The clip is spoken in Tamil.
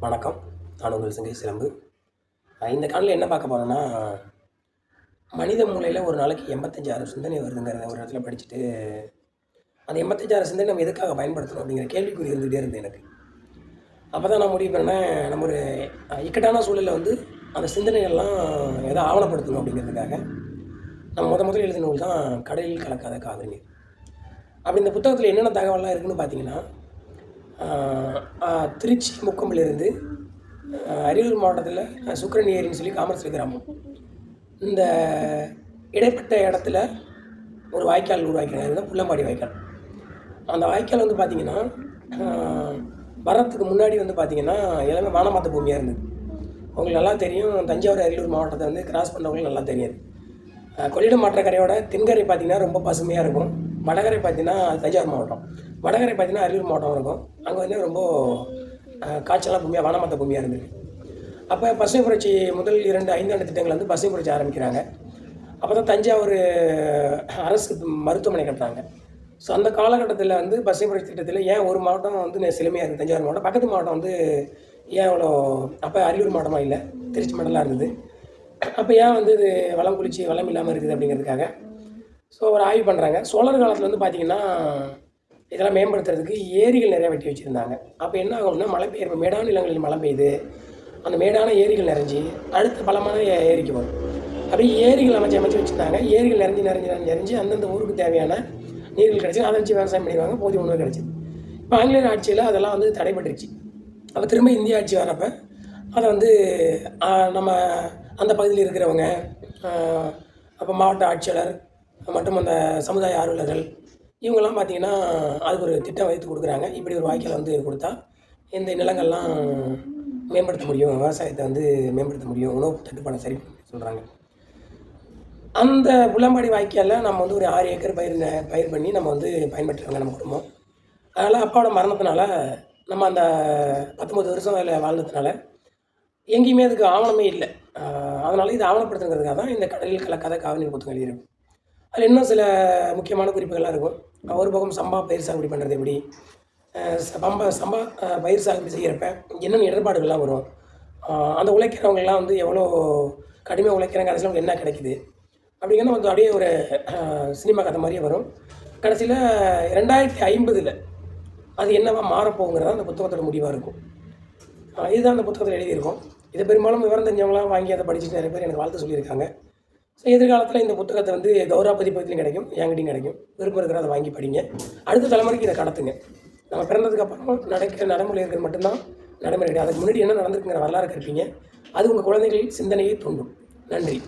வணக்கம். நான் உங்கள் சிங்கை சிலம்பு. இந்த காணொளியில் என்ன பார்க்க போகிறோன்னா, மனித மூளையில் ஒரு நாளைக்கு 85,000 சிந்தனை வருதுங்கிறத ஒரு இடத்துல படிச்சுட்டு, அந்த 85,000 சிந்தனை நம்ம எதுக்காக பயன்படுத்தணும் அப்படிங்கிற கேள்விக்குறி இருந்துகிட்டே இருந்தது எனக்கு. அப்போ தான் நான் முடிவு பண்ணேன், நம்ம ஒரு இக்கட்டான சூழலில் வந்து அந்த சிந்தனைகள்லாம் எதோ ஆவணப்படுத்தணும் அப்படிங்கிறதுக்காக நம்ம முதல்ல எழுதின நூல் தான் கடலில் கலக்காத காவிரி நீர். அப்படி இந்த புத்தகத்தில் என்னென்ன தகவல்லாம் இருக்குதுன்னு பார்த்தீங்கன்னா, திருச்சி முக்கம்பிலிருந்து அரியலூர் மாவட்டத்தில் சுக்கிரன் ஏரின்னு சொல்லி காமர்ஸ் கிராமம். இந்த இடைப்பட்ட இடத்துல ஒரு வாய்க்கால் உருவாக்கிறாங்க. அதுதான் புள்ளம்பாடி வாய்க்கால். அந்த வாய்க்கால் வந்து பார்த்திங்கன்னா, வரத்துக்கு முன்னாடி வந்து பார்த்திங்கன்னா எல்லாமே வானமாத்த பூமியாக இருந்தது. உங்களுக்கு நல்லா தெரியும், தஞ்சாவூர் அரியலூர் மாவட்டத்தை வந்து கிராஸ் பண்ணவங்களுக்கு நல்லா தெரியாது. கொள்ளிடம் மாற்றக்கரையோட தென்கரை பார்த்திங்கன்னா ரொம்ப பசுமையாக இருக்கும். வடகரை பார்த்திங்கன்னா தஞ்சாவூர் மாவட்டம், வடகரை பார்த்திங்கன்னா அரியலூர் மாவட்டம் இருக்கும். அங்கே வந்து ரொம்ப காய்ச்சலாக பூமியாக வானமாத்த பூமியாக இருந்தது. அப்போ பசுமை புரட்சி முதல் 5 ஆண்டு திட்டங்கள் வந்து பசுமை புரட்சி ஆரம்பிக்கிறாங்க. அப்போ தான் தஞ்சாவூர் அரசு மருத்துவமனை கட்டுறாங்க. ஸோ அந்த காலகட்டத்தில் வந்து பசுமை புரட்சி திட்டத்தில் ஏன் ஒரு மாவட்டம் வந்து செழுமையாக இருக்குது, தஞ்சாவூர் மாவட்டம், பக்கத்து மாவட்டம் வந்து ஏன் அவ்வளோ, அப்போ அரியலூர் மாவட்டமாக இல்லை, திருச்சி மாவட்டம்லாம் இருந்தது. அப்போ ஏன் வந்து இது வளம் குளிச்சு வளம் இல்லாமல் இருக்குது அப்படிங்கிறதுக்காக ஸோ ஒரு ஆய்வு பண்ணுறாங்க. சோழர் காலத்தில் வந்து பார்த்திங்கன்னா இதெல்லாம் மேம்படுத்துறதுக்கு ஏரிகள் நிறையா வெட்டி வச்சுருந்தாங்க. அப்போ என்ன ஆகும்னா, மழை பெய்யுற மேடான நிலங்களில் மழை பெய்யுது, அந்த மேடான ஏரிகள் நிறைஞ்சி அடுத்த பலமான ஏரிக்கு வரும். அப்படியே ஏரிகள் அமைச்சு வச்சுருந்தாங்க. ஏரிகள் நிறைஞ்சு அந்தந்த ஊருக்கு தேவையான நீர்கள் கிடச்சி அதை வச்சு விவசாயம் பண்ணிடுவாங்க, போதிய உணவு கிடச்சிது. இப்போ ஆங்கிலேயர் ஆட்சியில் அதெல்லாம் வந்து தடைப்பட்டுருச்சு. அப்போ திரும்ப இந்திய ஆட்சி வரப்போ அதை வந்து நம்ம அந்த பகுதியில் இருக்கிறவங்க, அப்போ மாவட்ட ஆட்சியாளர் மற்றும் அந்த சமுதாய ஆர்வலர்கள் இவங்கெல்லாம் பார்த்திங்கன்னா அதுக்கு ஒரு திட்டம் வைத்து கொடுக்குறாங்க. இப்படி ஒரு வாய்க்கால் வந்து கொடுத்தா இந்த நிலங்கள்லாம் மேம்படுத்த முடியும், விவசாயத்தை வந்து மேம்படுத்த முடியும், உணவு தட்டுப்பாடை சரி சொல்கிறாங்க. அந்த புள்ளம்பாடி வாய்க்காலில் நம்ம வந்து ஒரு 6 ஏக்கர் பயிர் பண்ணி நம்ம வந்து பயன்படுத்துகிறாங்க நம்ம குடும்பம். அதனால் அப்பாவோட மரணத்தினால நம்ம அந்த 19 வருஷம் அதில் வாழ்ந்ததுனால எங்கேயுமே அதுக்கு ஆவணமே இல்லை. அதனால் இது ஆவணப்படுத்துங்கிறதுக்காக தான் இந்த கடலில் கலக்காத காவிரி நீர் புத்தகம் எழுதியிருக்கும். அதில் இன்னும் சில முக்கியமான குறிப்புகள்லாம் இருக்கும். ஒரு பக்கம் சம்பா பயிர் சாகுபடி பண்ணுறது எப்படி, சம்பா பயிர் சாகுபடி செய்கிறப்ப என்னென்ன இடர்பாடுகள்லாம் வரும், அந்த உழைக்கிறவங்கெல்லாம் வந்து எவ்வளோ கடுமையாக உழைக்கிறாங்க, கடைசியில் அவங்க என்ன கிடைக்குது அப்படிங்கிறது வந்து அப்படியே ஒரு சினிமா கதை மாதிரியே வரும். கடைசியில் 2050 அது என்னவா மாறப்போங்கிறதா அந்த புத்தகத்தோட முடிவாக இருக்கும். இதுதான் அந்த புத்தகத்தில் எழுதியிருக்கோம். இது பெரும்பாலும் விவரம் தெரிஞ்சவங்களாம் வாங்கி அதை படிச்சுட்டு நிறைய பேர் எனக்கு வாழ்த்து சொல்லியிருக்காங்க. ஸோ எதிர்காலத்தில் இந்த புத்தகத்தை வந்து கௌரவ பதிப்பகத்துலையும் கிடைக்கும், என்கிட்டையும் கிடைக்கும். விருப்பம் இருக்கிற அதை வாங்கி படிங்க. அடுத்த தலைமுறைக்கு இதை கடத்துங்க. நம்ம பிறந்ததுக்கப்புறம் நடக்கிற நடைமுறை இருக்கிறது மட்டும்தான் நடைமுறை கிடையாது. அதுக்கு முன்னாடி என்ன நடந்திருக்குங்கிற வரலாறு கற்பீங்க. அது உங்கள் குழந்தைகளின் சிந்தனையை தூண்டும். நன்றி.